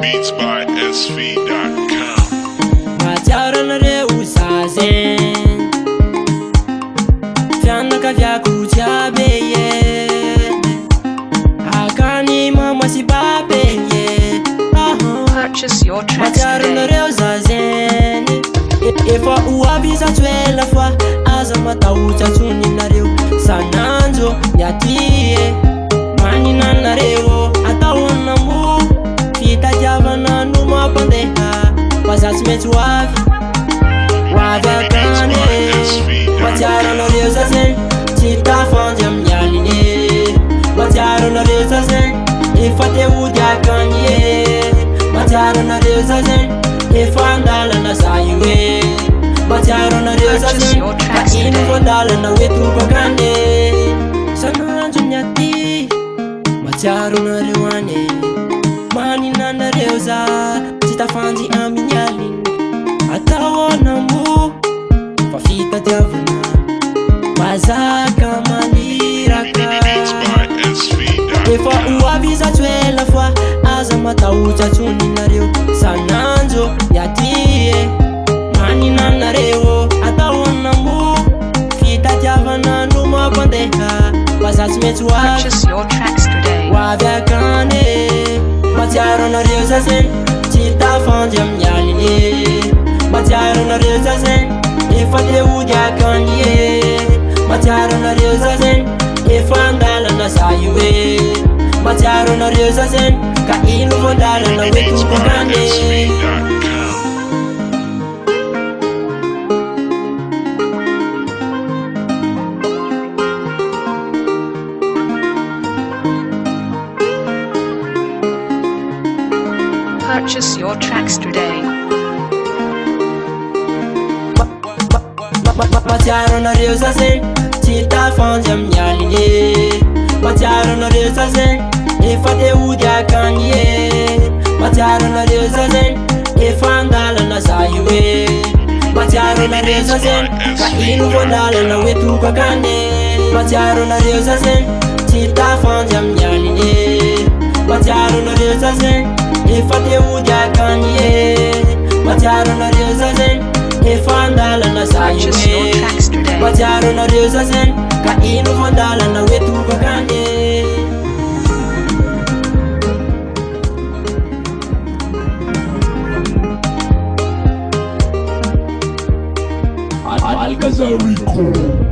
Beats by SV.com. Mahatsiaro anareo zazen fianakaviako jiaby e akany mama sy baby e Purchase your tracks mahatsiaro today. anareo zazen efa oavy zatsy ela fa aza matahotsy antsoninareo sananjo niaty e manina anareo atao anamo fitadiavana no mampandeha mazatsy metsy oavy akany mahatsiaro anareo zazen tsy tafandy amin'ny aline mahatsiaro anareo zazen efa teody akany e mahatsiaro anareo zazen efa andalana za io e mahatsiaro anareo zazen ka ino vo andalana hoe tokakany sanandro niaty mahatsiaro anareo any manina anareo za tsy tafandy amin'ny aline atao anamo fa fitadiavana mazaka maniraka efa oavy zatsy ela fa aza matahotsy antsoninareo sananjo niaty e manina anareo atao anamo fitadiavana no mampandeha mazatsy metsy oavy Purchase your tracks today. oavy akany mahatsiaro anareo zazen tsy tafandy amin'ny aline mahatsiaro anareo zazen efa teody akany e mahatsiaro anareo zazen efa andalana za io e mahatsiaro anareo zazen ka ino vo andalana hoe tokakany Purchase your tracks today. mahatsiaro anareo zazen tsy tafandy amin'ny aline mahatsiaro anareo zazen efa teody akany e mahatsiaro anareo zazen efa andalana za io e mahatsiaro anareo zazen ka ino vo andalana hoe tokakany mahatsiaro anareo zazen tsy tafandy amin'ny aline mahatsiaro anareo zazen efa teody akany e mahatsiaro anareo zazen efa andalana za io Purchase your e tracks today. mahatsiaro anareo zazen ka ino vo andalana hoe tokakany Alcazar Record.